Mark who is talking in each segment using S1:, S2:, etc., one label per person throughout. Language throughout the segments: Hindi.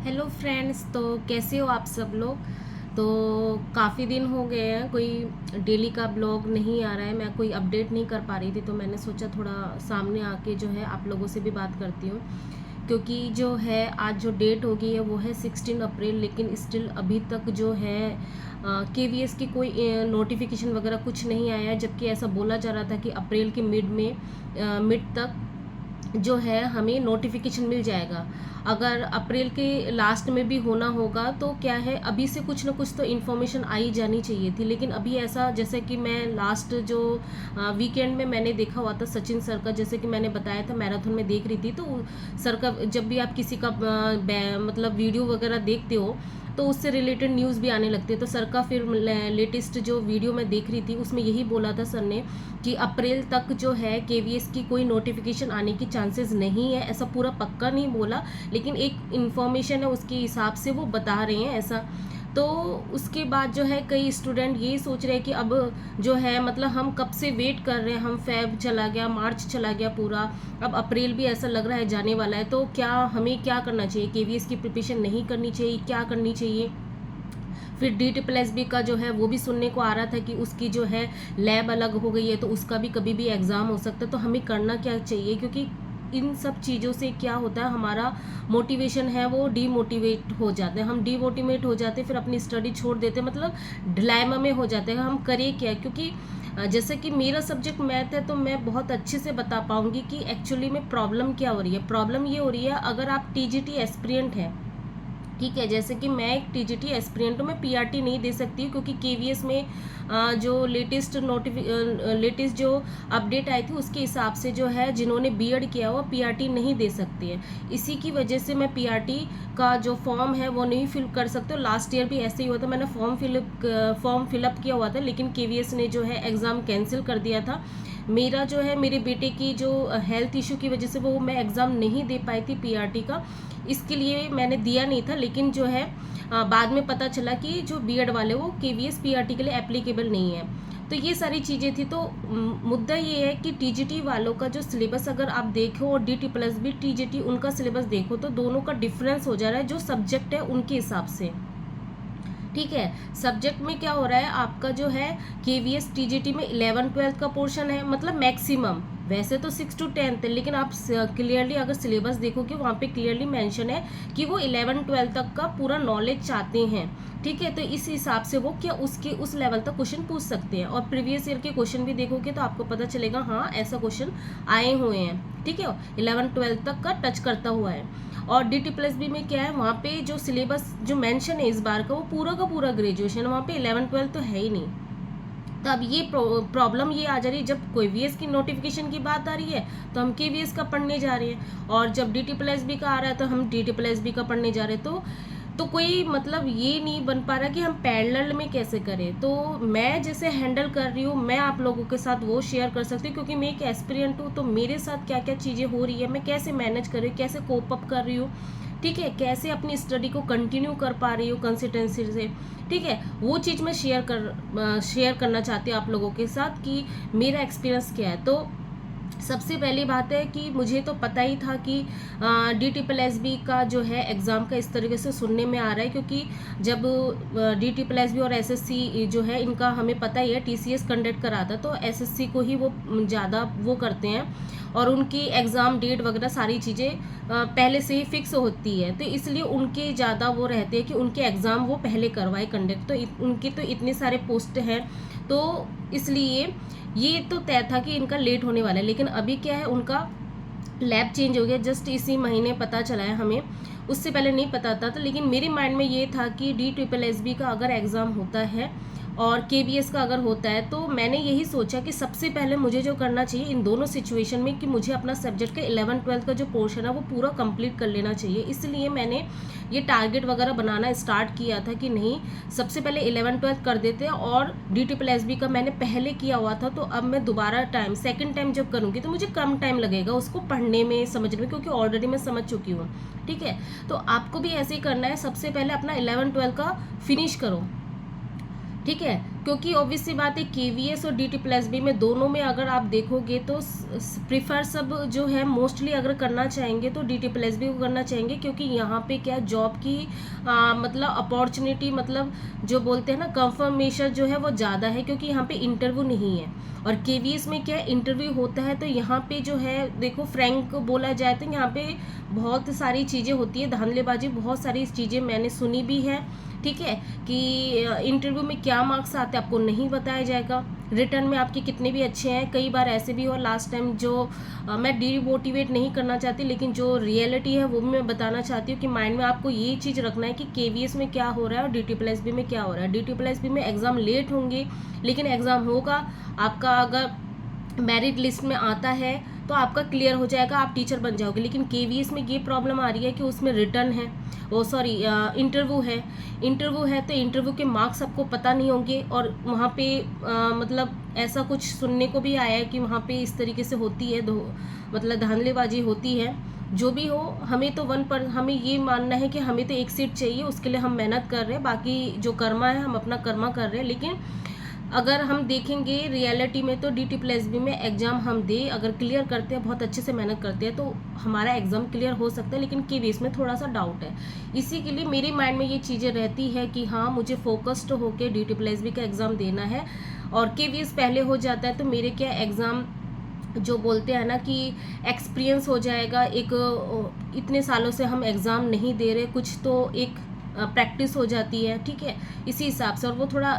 S1: Hello friends. तो कैसे हो आप सब लोग। तो काफ़ी दिन हो गए हैं, कोई डेली का ब्लॉग नहीं आ रहा है, मैं कोई अपडेट नहीं कर पा रही थी, तो मैंने सोचा थोड़ा सामने आके जो है आप लोगों से भी बात करती हूँ। क्योंकि जो है आज जो डेट हो गई है वो है 16 अप्रैल, लेकिन स्टिल अभी तक जो है केवीएस की कोई नोटिफिकेशन वगैरह कुछ नहीं आया है, जबकि ऐसा बोला जा रहा था कि अप्रैल के मिड तक जो है हमें नोटिफिकेशन मिल जाएगा। अगर अप्रैल के लास्ट में भी होना होगा तो क्या है, अभी से कुछ ना कुछ तो इन्फॉर्मेशन आई जानी चाहिए थी, लेकिन अभी ऐसा, जैसे कि मैं लास्ट जो वीकेंड में मैंने देखा हुआ था सचिन सर का, जैसे कि मैंने बताया था मैराथन में देख रही थी, तो सर का जब भी आप किसी का मतलब वीडियो वगैरह देखते हो तो उससे रिलेटेड न्यूज़ भी आने लगती है। तो सर का फिर लेटेस्ट जो वीडियो मैं देख रही थी उसमें यही बोला था सर ने कि अप्रैल तक जो है केवीएस की कोई नोटिफिकेशन आने की चांसेस नहीं है। ऐसा पूरा पक्का नहीं बोला, लेकिन एक इन्फॉर्मेशन है उसके हिसाब से वो बता रहे हैं ऐसा। तो उसके बाद जो है कई स्टूडेंट ये सोच रहे हैं कि अब जो है मतलब हम कब से वेट कर रहे हैं, हम फेब चला गया, मार्च चला गया पूरा, अब अप्रैल भी ऐसा लग रहा है जाने वाला है, तो क्या हमें क्या करना चाहिए, केवीएस की प्रिपरेशन नहीं करनी चाहिए, क्या करनी चाहिए। फिर DSSB का जो है वो भी सुनने को आ रहा था कि उसकी जो है लैब अलग हो गई है, तो उसका भी कभी भी एग्ज़ाम हो सकता है। तो हमें करना क्या चाहिए, क्योंकि इन सब चीज़ों से क्या होता है, हमारा मोटिवेशन है वो डीमोटिवेट हो जाते हैं, हम डीमोटिवेट हो जाते हैं, फिर अपनी स्टडी छोड़ देते हैं, मतलब डिलेमा में हो जाते हैं हम करें क्या। क्योंकि जैसे कि मेरा सब्जेक्ट मैथ है तो मैं बहुत अच्छे से बता पाऊंगी कि एक्चुअली में प्रॉब्लम क्या हो रही है। प्रॉब्लम ये हो रही है, अगर आप TGT एस्पिरेंट हैं, ठीक है, जैसे कि मैं एक TGT एस्पिरेंट हूँ, मैं PRT नहीं दे सकती हूँ, क्योंकि केवीएस में जो लेटेस्ट जो अपडेट आई थी उसके हिसाब से जो है जिन्होंने बीएड किया हुआ PRT नहीं दे सकती है। इसी की वजह से मैं PRT का जो फॉर्म है वो नहीं फिल कर सकते। लास्ट ईयर भी ऐसे ही हुआ था, मैंने फॉर्म फिलअप किया हुआ था, लेकिन केवीएस ने जो है एग्ज़ाम कैंसिल कर दिया था। मेरा जो है मेरे बेटे की जो हेल्थ इशू की वजह से वो मैं एग्ज़ाम नहीं दे पाई थी PRT का, इसके लिए मैंने दिया नहीं था। लेकिन जो है बाद में पता चला कि जो बीएड वाले वो केवीएस PRT के लिए एप्लीकेबल नहीं है। तो ये सारी चीज़ें थी। तो मुद्दा ये है कि TGT वालों का जो सिलेबस अगर आप देखो और DT+B TGT उनका सिलेबस देखो तो दोनों का डिफरेंस हो जा रहा है, जो सब्जेक्ट है उनके हिसाब से। ठीक है, सब्जेक्ट में क्या हो रहा है आपका जो है केवीएस TGT में 11-12 का पोर्शन है, मतलब मैक्सिमम। वैसे तो 6 to 10 है, लेकिन आप क्लियरली अगर सिलेबस देखोगे वहाँ पे क्लियरली मेंशन है कि वो 11-12 तक का पूरा नॉलेज चाहते हैं। ठीक है, तो इस हिसाब से वो क्या उसके उस लेवल तक क्वेश्चन पूछ सकते हैं, और प्रीवियस ईयर के क्वेश्चन भी देखोगे तो आपको पता चलेगा हाँ ऐसा क्वेश्चन आए हुए हैं। ठीक है, 11-12 तक का टच करता हुआ है। और DT+B में क्या है, वहाँ पे जो सिलेबस जो मेंशन है इस बार का वो पूरा का पूरा ग्रेजुएशन, वहाँ पे 11-12 तो है ही नहीं। तो अब ये प्रॉब्लम ये आ जा रही है, जब कोई VS की नोटिफिकेशन की बात आ रही है तो हम KVS का पढ़ने जा रहे हैं, और जब DT+B का आ रहा है तो हम DT+B का पढ़ने जा रहे हैं। तो कोई मतलब ये नहीं बन पा रहा कि हम पैरेलल में कैसे करें। तो मैं जैसे हैंडल कर रही हूँ मैं आप लोगों के साथ वो शेयर कर सकती हूँ, क्योंकि मैं एक एस्पिरेंट हूँ, तो मेरे साथ क्या क्या चीज़ें हो रही है, मैं कैसे मैनेज कर रही हूँ, कैसे कोप अप कर रही हूँ, ठीक है, कैसे अपनी स्टडी को कंटिन्यू कर पा रही हूँ कंसिस्टेंसी से। ठीक है, वो चीज़ मैं शेयर करना चाहती हूँ आप लोगों के साथ कि मेरा एक्सपीरियंस क्या है। तो सबसे पहली बात है कि मुझे तो पता ही था कि DT+B का जो है एग्ज़ाम का इस तरीके से सुनने में आ रहा है, क्योंकि जब DT+B और SSC जो है इनका हमें पता ही है TCS कंडक्ट कराता, तो SSC को ही वो ज़्यादा वो करते हैं, और उनकी एग्ज़ाम डेट वगैरह सारी चीज़ें पहले से ही फिक्स होती है, तो इसलिए उनके ज़्यादा वो रहते हैं कि उनके एग्ज़ाम वो पहले करवाए कंडक्ट। तो उनके तो इतने सारे पोस्ट हैं, तो इसलिए ये तो तय था कि इनका लेट होने वाला है। लेकिन अभी क्या है, उनका लैब चेंज हो गया, जस्ट इसी महीने पता चला है हमें, उससे पहले नहीं पता था। तो लेकिन मेरे माइंड में ये था कि DSSB का अगर एग्ज़ाम होता है और KBS का अगर होता है, तो मैंने यही सोचा कि सबसे पहले मुझे जो करना चाहिए इन दोनों सिचुएशन में कि मुझे अपना सब्जेक्ट का 11-12 का जो पोर्शन है वो पूरा कंप्लीट कर लेना चाहिए। इसलिए मैंने ये टारगेट वगैरह बनाना स्टार्ट किया था कि नहीं, सबसे पहले 11-12 कर देते हैं, और DT+B का मैंने पहले किया हुआ था, तो अब मैं दोबारा सेकेंड टाइम जब करूँगी तो मुझे कम टाइम लगेगा उसको पढ़ने में, समझने में, क्योंकि ऑलरेडी मैं समझ चुकी हूँ। ठीक है, तो आपको भी ऐसे ही करना है, सबसे पहले अपना 11-12 का फिनिश करो। ठीक है, क्योंकि ऑब्वियस सी बात है केवीएस और डीटी प्लस बी में दोनों में अगर आप देखोगे तो प्रिफर सब जो है मोस्टली अगर करना चाहेंगे तो डीटी प्लस बी को करना चाहेंगे, क्योंकि यहाँ पे क्या जॉब की मतलब अपॉर्चुनिटी, मतलब जो बोलते हैं ना कंफर्मेशन जो है वो ज़्यादा है, क्योंकि यहाँ पे इंटरव्यू नहीं है। और केवीएस में क्या इंटरव्यू होता है, तो यहाँ पे जो है देखो फ्रैंक बोला जाए तो यहाँ पे बहुत सारी चीज़ें होती है, धांधलेबाजी बहुत सारी चीज़ें मैंने सुनी भी है, ठीक है, कि इंटरव्यू में क्या मार्क्स आते हैं आपको नहीं बताया जाएगा, रिटर्न में आपके कितने भी अच्छे हैं। कई बार ऐसे भी हुआ लास्ट टाइम, जो मैं डीमोटिवेट नहीं करना चाहती, लेकिन जो रियलिटी है वो भी मैं बताना चाहती हूँ कि माइंड में आपको ये चीज़ रखना है कि केवीएस में क्या हो रहा है और डीटी प्लस बी में क्या हो रहा है। डीटी प्लस बी में एग्ज़ाम लेट होंगे, लेकिन एग्ज़ाम होगा आपका, अगर मेरिट लिस्ट में आता है तो आपका क्लियर हो जाएगा, आप टीचर बन जाओगे। लेकिन केवीएस में ये प्रॉब्लम आ रही है कि उसमें रिटर्न है, वो सॉरी इंटरव्यू है तो इंटरव्यू के मार्क्स आपको पता नहीं होंगे। और वहाँ पे मतलब ऐसा कुछ सुनने को भी आया है कि वहाँ पे इस तरीके से होती है, मतलब धांधलेबाजी होती है। जो भी हो, हमें तो हमें ये मानना है कि हमें तो एक सीट चाहिए, उसके लिए हम मेहनत कर रहे हैं, बाकी जो कर्मा है हम अपना कर्मा कर रहे हैं। लेकिन अगर हम देखेंगे रियलिटी में तो डीटी प्लस बी में एग्ज़ाम हम दे, अगर क्लियर करते हैं, बहुत अच्छे से मेहनत करते हैं, तो हमारा एग्ज़ाम क्लियर हो सकता है। लेकिन केवीएस में थोड़ा सा डाउट है, इसी के लिए मेरे माइंड में ये चीज़ें रहती है कि हाँ मुझे फोकस्ड होकर डीटी प्लस बी का एग्ज़ाम देना है, और केवीएस पहले हो जाता है तो मेरे क्या एग्ज़ाम जो बोलते हैं ना कि एक्सपीरियंस हो जाएगा, एक इतने सालों से हम एग्ज़ाम नहीं दे रहे, कुछ तो एक प्रैक्टिस हो जाती है, ठीक है, इसी हिसाब से, और वो थोड़ा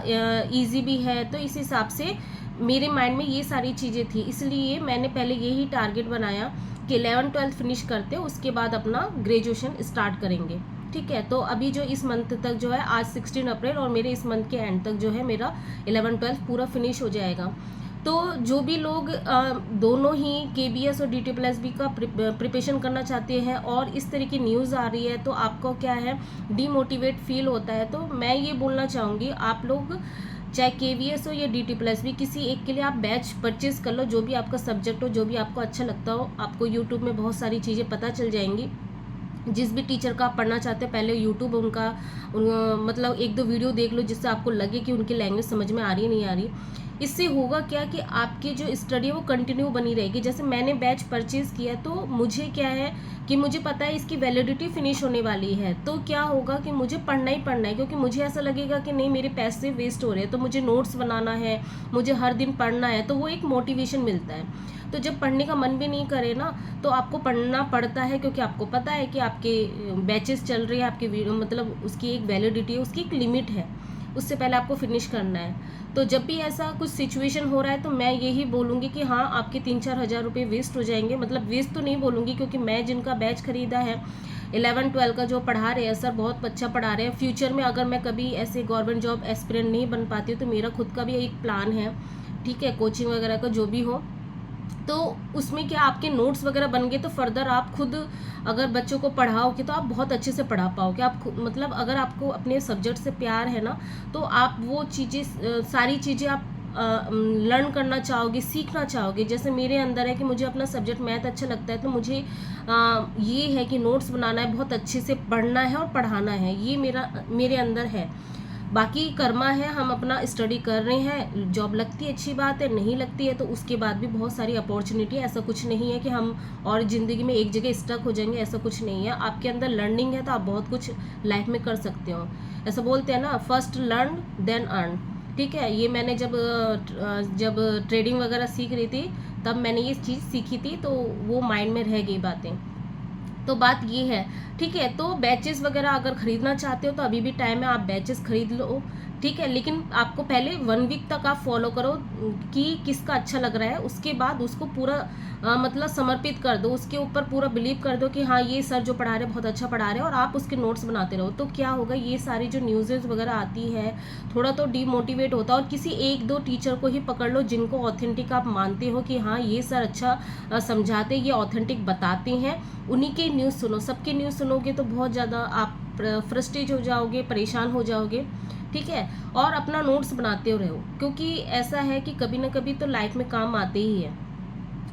S1: इजी भी है, तो इस हिसाब से मेरे माइंड में ये सारी चीज़ें थी। इसलिए मैंने पहले यही टारगेट बनाया कि 11th-12th फिनिश करते, उसके बाद अपना ग्रेजुएशन स्टार्ट करेंगे, ठीक है। तो अभी जो इस मंथ तक जो है, आज 16 अप्रैल, और मेरे इस मंथ के एंड तक जो है मेरा 11th-12th पूरा फिनिश हो जाएगा। तो जो भी लोग दोनों ही केबीएस और डीटी प्लस बी का प्रिपरेशन करना चाहते हैं और इस तरह की न्यूज़ आ रही है तो आपको क्या है, डीमोटिवेट फील होता है, तो मैं ये बोलना चाहूँगी आप लोग चाहे केवीएस हो या डीटी प्लस बी, किसी एक के लिए आप बैच परचेज कर लो, जो भी आपका सब्जेक्ट हो, जो भी आपको अच्छा लगता हो। आपको यूट्यूब में बहुत सारी चीज़ें पता चल जाएंगी। जिस भी टीचर का आप पढ़ना चाहते हैं, पहले यूट्यूब मतलब 1-2 वीडियो देख लो, जिससे आपको लगे कि उनकी लैंग्वेज समझ में आ रही है नहीं आ रही। इससे होगा क्या कि आपकी जो स्टडी है वो कंटिन्यू बनी रहेगी। जैसे मैंने बैच परचेज़ किया तो मुझे क्या है कि मुझे पता है इसकी वैलिडिटी फिनिश होने वाली है, तो क्या होगा कि मुझे पढ़ना ही पढ़ना है, क्योंकि मुझे ऐसा लगेगा कि नहीं मेरे पैसे वेस्ट हो रहे हैं, तो मुझे नोट्स बनाना है, मुझे हर दिन पढ़ना है, तो वो एक मोटिवेशन मिलता है। तो जब पढ़ने का मन भी नहीं करे ना, तो आपको पढ़ना पड़ता है, क्योंकि आपको पता है कि आपके बैचेस चल रहे हैं, आपके वीडियो मतलब उसकी एक वैलिडिटी है, उसकी एक लिमिट है, उससे पहले आपको फिनिश करना है। तो जब भी ऐसा कुछ सिचुएशन हो रहा है तो मैं यही बोलूँगी कि हाँ आपके 3-4 हज़ार रुपये वेस्ट हो जाएंगे, मतलब वेस्ट तो नहीं बोलूँगी, क्योंकि मैं जिनका बैच खरीदा है 11-12 का जो पढ़ा रहे हैं सर, बहुत अच्छा पढ़ा रहे हैं। फ्यूचर में अगर मैं कभी ऐसे गवर्नमेंट जॉब एस्पिरेंट नहीं बन पाती हूँ तो मेरा खुद का भी एक प्लान है, ठीक है, कोचिंग वगैरह का जो भी हो, तो उसमें क्या आपके नोट्स वगैरह बन गए तो फर्दर आप खुद अगर बच्चों को पढ़ाओगे तो आप बहुत अच्छे से पढ़ा पाओगे। आप मतलब अगर आपको अपने सब्जेक्ट से प्यार है ना, तो आप वो चीज़ें सारी चीज़ें आप लर्न करना चाहोगे, सीखना चाहोगे। जैसे मेरे अंदर है कि मुझे अपना सब्जेक्ट मैथ अच्छा लगता है, तो मुझे ये है कि नोट्स बनाना है, बहुत अच्छे से पढ़ना है और पढ़ाना है, ये मेरे अंदर है। बाकी कर्मा है, हम अपना स्टडी कर रहे हैं, जॉब लगती है अच्छी बात है, नहीं लगती है तो उसके बाद भी बहुत सारी अपॉर्चुनिटी है। ऐसा कुछ नहीं है कि हम और ज़िंदगी में एक जगह स्टक हो जाएंगे, ऐसा कुछ नहीं है। आपके अंदर लर्निंग है तो आप बहुत कुछ लाइफ में कर सकते हो। ऐसा बोलते हैं ना, फर्स्ट लर्न देन अर्न, ठीक है। ये मैंने जब ट्रेडिंग वगैरह सीख रही थी तब मैंने ये चीज़ सीखी थी, तो वो माइंड में रह गई बातें। तो बात ये है, ठीक है। तो बैचेस वगैरह अगर ख़रीदना चाहते हो तो अभी भी टाइम है, आप बैचेस खरीद लो, ठीक है। लेकिन आपको पहले 1 वीक तक आप फॉलो करो कि किसका अच्छा लग रहा है, उसके बाद उसको पूरा मतलब समर्पित कर दो, उसके ऊपर पूरा बिलीव कर दो कि हाँ ये सर जो पढ़ा रहे बहुत अच्छा पढ़ा रहे हैं, और आप उसके नोट्स बनाते रहो। तो क्या होगा, ये सारी जो न्यूज़ेज़ वगैरह आती है थोड़ा तो डीमोटिवेट होता है, और किसी 1-2 टीचर को ही पकड़ लो जिनको ऑथेंटिक आप मानते हो कि हाँ ये सर अच्छा समझाते, ये ऑथेंटिक बताते हैं, उन्हीं के न्यूज़ सुनो। सबके न्यूज़ सुनोगे तो बहुत ज़्यादा आप फ्रस्ट्रेट हो जाओगे, परेशान हो जाओगे, ठीक है। और अपना नोट्स बनाते रहो, क्योंकि ऐसा है कि कभी ना कभी तो लाइफ में काम आते ही है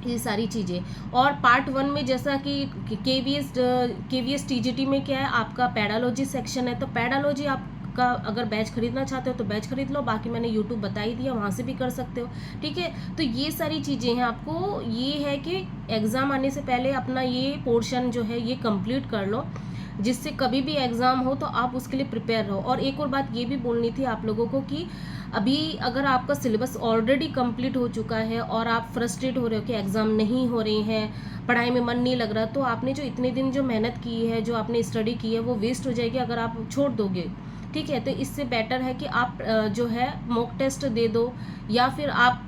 S1: ये सारी चीज़ें। और पार्ट 1 में जैसा कि केवीएस टीजीटी में क्या है, आपका पैडालॉजी सेक्शन है, तो पैडालॉजी आप का अगर बैच खरीदना चाहते हो तो बैच खरीद लो, बाकी मैंने यूट्यूब बता ही दिया, वहाँ से भी कर सकते हो। ठीक है, तो ये सारी चीज़ें हैं। आपको ये है कि एग्ज़ाम आने से पहले अपना ये पोर्शन जो है ये कंप्लीट कर लो, जिससे कभी भी एग्ज़ाम हो तो आप उसके लिए प्रिपेयर रहो। और एक और बात ये भी बोलनी थी आप लोगों को कि अभी अगर आपका सिलेबस ऑलरेडी कंप्लीट हो चुका है और आप फ्रस्ट्रेट हो रहे हो कि एग्ज़ाम नहीं हो रहे हैं, पढ़ाई में मन नहीं लग रहा, तो आपने जो इतने दिन जो मेहनत की है, जो आपने स्टडी की है, वो वेस्ट हो जाएगी अगर आप छोड़ दोगे। ठीक है, तो इससे बेटर है कि आप जो है मॉक टेस्ट दे दो, या फिर आप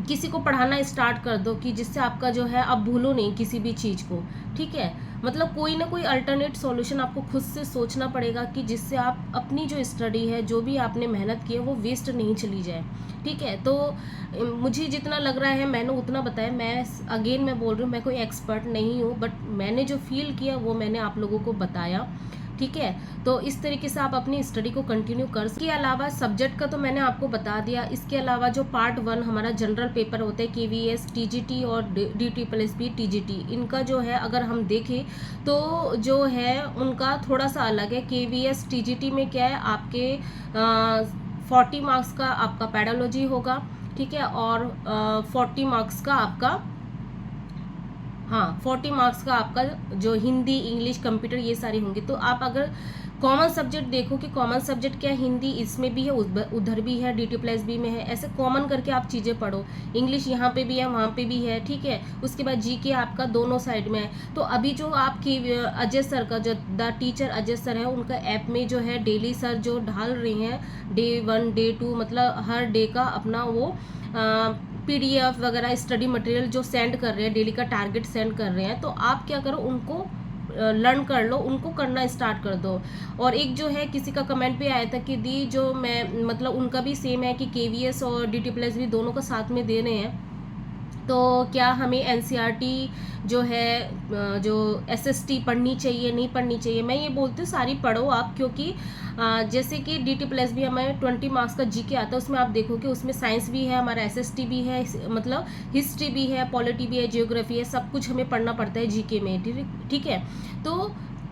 S1: किसी को पढ़ाना स्टार्ट कर दो कि जिससे आपका जो है आप भूलो नहीं किसी भी चीज़ को। ठीक है, मतलब कोई ना कोई अल्टरनेट सॉल्यूशन आपको खुद से सोचना पड़ेगा कि जिससे आप अपनी जो स्टडी है, जो भी आपने मेहनत की है, वो वेस्ट नहीं चली जाए। ठीक है, तो मुझे जितना लग रहा है मैंने उतना बताया। मैं बोल रही हूँ, मैं कोई एक्सपर्ट नहीं हूँ, बट मैंने जो फील किया वो मैंने आप लोगों को बताया। ठीक है, तो इस तरीके से आप अपनी स्टडी को कंटिन्यू कर। इसके अलावा सब्जेक्ट का तो मैंने आपको बता दिया। इसके अलावा जो पार्ट 1 हमारा जनरल पेपर होता है, KVS TGT और DSSB TGT, इनका जो है अगर हम देखें तो जो है उनका थोड़ा सा अलग है। KVS TGT में क्या है, आपके 40 मार्क्स का आपका पेडोलॉजी होगा। ठीक है, और 40 मार्क्स का आपका 40 मार्क्स का आपका जो हिंदी, इंग्लिश, कंप्यूटर ये सारी होंगे। तो आप अगर कॉमन सब्जेक्ट देखो कि कॉमन सब्जेक्ट क्या है, हिंदी इसमें भी है, उधर भी है, DT+B में है, ऐसे कॉमन करके आप चीज़ें पढ़ो। इंग्लिश यहाँ पे भी है, वहाँ पे भी है। ठीक है, उसके बाद GK आपका दोनों साइड में है। तो अभी जो आपकी अजय सर का जो द टीचर अजय सर है, उनका ऐप में जो है डेली सर जो डाल रहे हैं, Day 1 Day 2 मतलब हर डे का अपना वो PDF वगैरह स्टडी मटेरियल जो सेंड कर रहे हैं, डेली का टारगेट सेंड कर रहे हैं। तो आप क्या करो, उनको लर्न कर लो, उनको करना स्टार्ट कर दो। और एक जो है किसी का कमेंट पे आया था कि दी जो मैं मतलब उनका भी सेम है कि KVS और DT+B दोनों का साथ में दे रहे हैं, तो क्या हमें NCERT जो है जो SST पढ़नी चाहिए, नहीं पढ़नी चाहिए? मैं ये बोलती हूँ सारी पढ़ो आप, क्योंकि जैसे कि DT+B हमें 20 मार्क्स का GK आता है, उसमें आप देखोगे उसमें साइंस भी है, हमारा SST भी है, मतलब हिस्ट्री भी है, पॉलिटी भी है, जियोग्राफी है, सब कुछ हमें पढ़ना पड़ता है GK में। ठीक है,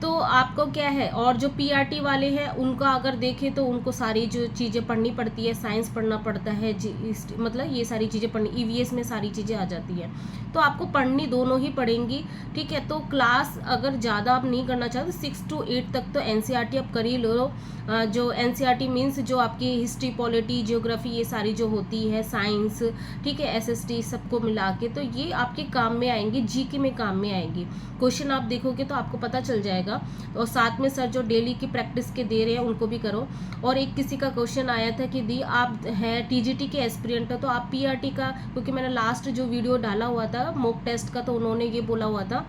S1: तो आपको क्या है, और जो PRT वाले हैं उनका अगर देखें तो उनको सारी जो चीज़ें पढ़नी पड़ती है, साइंस पढ़ना पड़ता है, मतलब ये सारी चीज़ें पढ़नी, EVS में सारी चीज़ें आ जाती है, तो आपको पढ़नी दोनों ही पड़ेंगी। ठीक है, तो क्लास अगर ज़्यादा आप नहीं करना चाहते 6 to 8 तक तो NCERT आप कर ही लो। जो NCERT मीन्स जो आपकी हिस्ट्री, पॉलिटी, जियोग्राफी ये सारी जो होती है, साइंस, ठीक है, SST सबको मिला के, तो ये आपके काम में आएंगी, GK में काम में आएंगी। क्वेश्चन आप देखोगे तो आपको पता चल जाएगा। और साथ में सर जो डेली की प्रैक्टिस के दे रहे हैं उनको भी करो। और एक किसी का क्वेश्चन आया था कि दी आप हैं TGT के एस्पिरेंट हो, तो आप PRT का, क्योंकि मैंने लास्ट जो वीडियो डाला हुआ था मॉक टेस्ट का, तो उन्होंने ये बोला हुआ था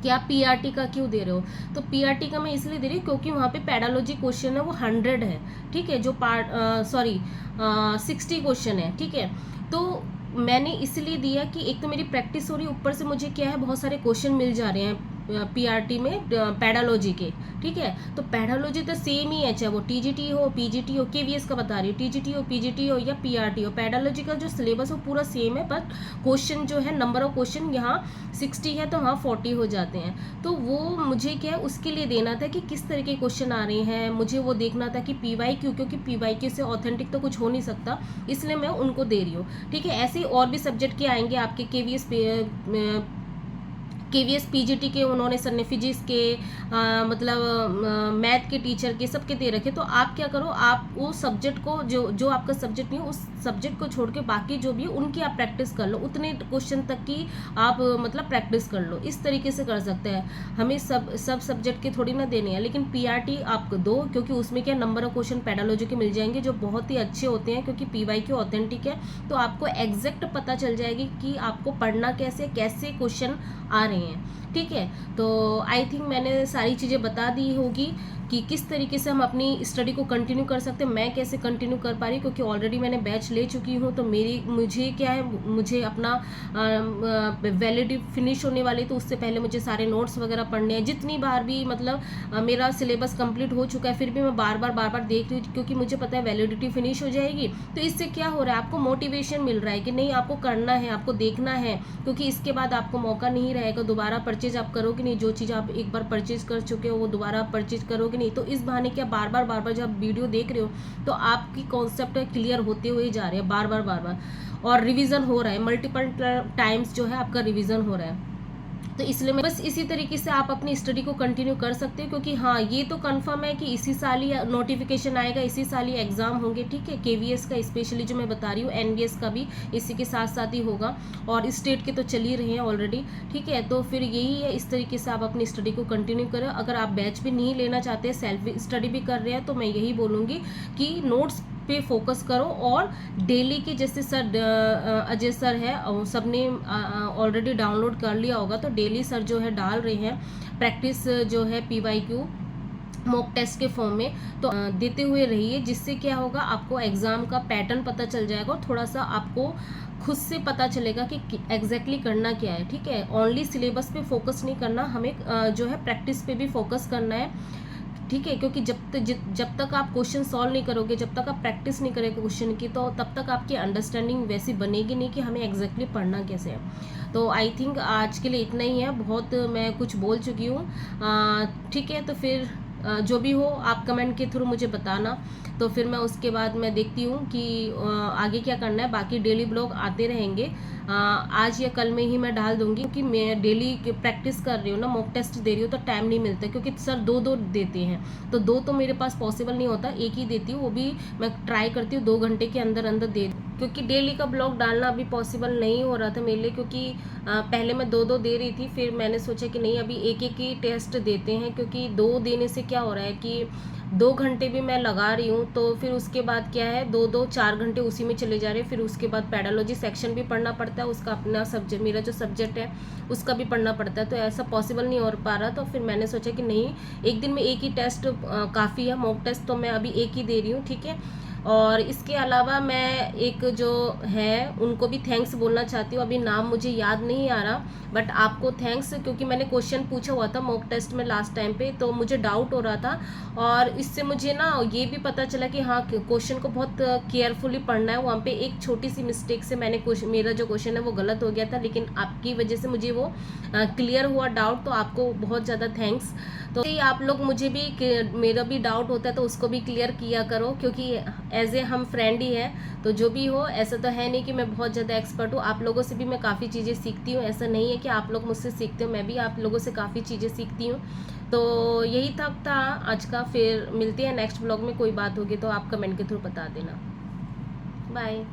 S1: कि आप PRT का क्यों दे रहे हो? तो PRT का मैं इसलिए दे रही हूँ क्योंकि वहाँ पे पेडालॉजी क्वेश्चन है वो 100 है। ठीक है, जो 60 क्वेश्चन है। ठीक है, तो मैंने इसलिए दिया कि एक तो मेरी प्रैक्टिस हो रही है, ऊपर से मुझे क्या है बहुत सारे क्वेश्चन मिल जा रहे हैं PRT में पेडालॉजी के। ठीक है, तो पेडालॉजी तो सेम ही है, चाहे वो TGT हो, PGT हो, KVS का बता रही हूँ, TGT हो, PGT हो या PRT हो, पेडालॉजी का जो सिलेबस हो पूरा सेम है, पर क्वेश्चन जो है, नंबर ऑफ क्वेश्चन यहाँ 60 है तो वहाँ 40 हो जाते हैं। तो वो मुझे क्या है उसके लिए देना था कि किस तरह के क्वेश्चन आ रहे हैं, मुझे वो देखना था कि PYQ, क्योंकि PYQ से ऑथेंटिक तो कुछ हो नहीं सकता, इसलिए मैं उनको दे रही हूँ। ठीक है, ऐसे और भी सब्जेक्ट के आएंगे आपके KVS PGT के, उन्होंने सर ने फिजिक्स के मतलब मैथ के टीचर के सबके दे रखे। तो आप क्या करो, आप उस सब्जेक्ट को जो आपका सब्जेक्ट नहीं है उस सब्जेक्ट को छोड़ के बाकी जो भी है उनकी आप प्रैक्टिस कर लो, उतने क्वेश्चन तक की आप मतलब प्रैक्टिस कर लो। इस तरीके से कर सकते हैं। हमें सब सब्जेक्ट के थोड़ी ना देने हैं, लेकिन PRT आपको दो, क्योंकि उसमें क्या नंबर ऑफ क्वेश्चन पेडालॉजी के मिल जाएंगे जो बहुत ही अच्छे होते हैं, क्योंकि PYQ ऑथेंटिक है, तो आपको एग्जैक्ट पता चल जाएगी कि आपको पढ़ना कैसे क्वेश्चन आ रहे हैं। ठीक है, तो आई थिंक मैंने सारी चीज़ें बता दी होगी कि किस तरीके से हम अपनी स्टडी को कंटिन्यू कर सकते हैं। मैं कैसे कंटिन्यू कर पा रही, क्योंकि ऑलरेडी मैंने बैच ले चुकी हूँ, तो मुझे क्या है, मुझे अपना वैलिडिटी फिनिश होने वाली, तो उससे पहले मुझे सारे नोट्स वगैरह पढ़ने हैं। जितनी बार भी मतलब मेरा सिलेबस कंप्लीट हो चुका है, फिर भी मैं बार बार देख रही हूँ, क्योंकि मुझे पता है वैलिडिटी फिनिश हो जाएगी। तो इससे क्या हो रहा है, आपको मोटिवेशन मिल रहा है कि नहीं आपको करना है, आपको देखना है, क्योंकि इसके बाद आपको मौका नहीं रहेगा दोबारा परचेज आप करोगे नहीं, जो चीज़ आप एक बार परचेज कर चुके हो वो दोबारा परचेज करोगे नहीं, तो इस बहाने क्या बार बार जब आप वीडियो देख रहे हो तो आपकी कॉन्सेप्ट क्लियर होते हुए जा रहे हैं बार बार, और रिवीजन हो रहा है, मल्टीपल टाइम्स जो है आपका रिवीजन हो रहा है। तो इसलिए मैं बस इसी तरीके से आप अपनी स्टडी को कंटिन्यू कर सकते हो, क्योंकि हाँ ये तो कंफर्म है कि इसी साल ही नोटिफिकेशन आएगा, इसी साल ही एग्जाम होंगे, ठीक है। केवीएस का स्पेशली जो मैं बता रही हूँ, एनवीएस का भी इसी के साथ साथ ही होगा, और स्टेट के तो चल ही रहे हैं ऑलरेडी, ठीक है। तो फिर यही है, इस तरीके से आप अपनी स्टडी को कंटिन्यू करें। अगर आप बैच भी नहीं लेना चाहते, सेल्फ स्टडी भी कर रहे हैं, तो मैं यही बोलूँगी कि नोट्स पे फोकस करो, और डेली के जैसे सर अजय सर है, सबने ऑलरेडी डाउनलोड कर लिया होगा, तो डेली सर जो है डाल रहे हैं प्रैक्टिस जो है PYQ मॉक टेस्ट के फॉर्म में, तो देते हुए रहिए, जिससे क्या होगा आपको एग्ज़ाम का पैटर्न पता चल जाएगा, और थोड़ा सा आपको खुद से पता चलेगा कि एग्जैक्टली करना क्या है, ठीक है। ओनली सिलेबस पे फोकस नहीं करना, हमें जो है प्रैक्टिस पे भी फोकस करना है, ठीक है। क्योंकि जब तक आप क्वेश्चन सॉल्व नहीं करोगे, जब तक आप प्रैक्टिस नहीं करोगे क्वेश्चन की, तो तब तक आपकी अंडरस्टैंडिंग वैसी बनेगी नहीं कि हमें एग्जैक्टली पढ़ना कैसे है। तो आई थिंक आज के लिए इतना ही है, बहुत मैं कुछ बोल चुकी हूँ, ठीक है। तो फिर जो भी हो आप कमेंट के थ्रू मुझे बताना, तो फिर मैं उसके बाद मैं देखती हूँ कि आगे क्या करना है। बाकी डेली ब्लॉग आते रहेंगे, आज या कल में ही मैं डाल दूंगी, क्योंकि मैं डेली प्रैक्टिस कर रही हूँ ना, मॉक टेस्ट दे रही हूँ, तो टाइम नहीं मिलता, क्योंकि सर दो देते हैं, तो दो तो मेरे पास पॉसिबल नहीं होता, एक ही देती हूँ, वो भी मैं ट्राई करती हूँ 2 घंटे के अंदर अंदर दे, क्योंकि डेली का ब्लॉग डालना अभी पॉसिबल नहीं हो रहा था मेरे लिए, क्योंकि पहले मैं 2 दे रही थी, फिर मैंने सोचा कि नहीं अभी एक ही टेस्ट देते हैं, क्योंकि 2 देने से क्या हो रहा है कि 2 घंटे भी मैं लगा रही हूँ, तो फिर उसके बाद क्या है 4 घंटे उसी में चले जा रहे हैं, फिर उसके बाद पेडोलॉजी सेक्शन भी पढ़ना पड़ता है, उसका अपना सब्जेक्ट, मेरा जो सब्जेक्ट है उसका भी पढ़ना पड़ता है, तो ऐसा पॉसिबल नहीं हो पा रहा। तो फिर मैंने सोचा कि नहीं, एक दिन में एक ही टेस्ट काफ़ी है, मॉक टेस्ट तो मैं अभी एक ही दे रही हूँ, ठीक है। और इसके अलावा मैं एक जो है उनको भी थैंक्स बोलना चाहती हूँ, अभी नाम मुझे याद नहीं आ रहा, बट आपको थैंक्स, क्योंकि मैंने क्वेश्चन पूछा हुआ था मॉक टेस्ट में लास्ट टाइम पे, तो मुझे डाउट हो रहा था, और इससे मुझे ना ये भी पता चला कि हाँ क्वेश्चन को बहुत केयरफुली पढ़ना है। वहाँ पे एक छोटी सी मिस्टेक से मेरा जो क्वेश्चन है वो गलत हो गया था, लेकिन आपकी वजह से मुझे वो क्लियर हुआ डाउट, तो आपको बहुत ज़्यादा थैंक्स। तो आप लोग मुझे भी, मेरा भी डाउट होता है तो उसको भी क्लियर किया करो, क्योंकि एज ए हम फ्रेंड ही हैं, तो जो भी हो, ऐसा तो है नहीं कि मैं बहुत ज़्यादा एक्सपर्ट हूँ, आप लोगों से भी मैं काफ़ी चीज़ें सीखती हूँ, ऐसा नहीं है कि आप लोग मुझसे सीखते हो, मैं भी आप लोगों से काफ़ी चीज़ें सीखती हूँ। तो यही था आज का, फिर मिलते हैं नेक्स्ट ब्लॉग में, कोई बात होगी तो आप कमेंट के थ्रू बता देना। बाय।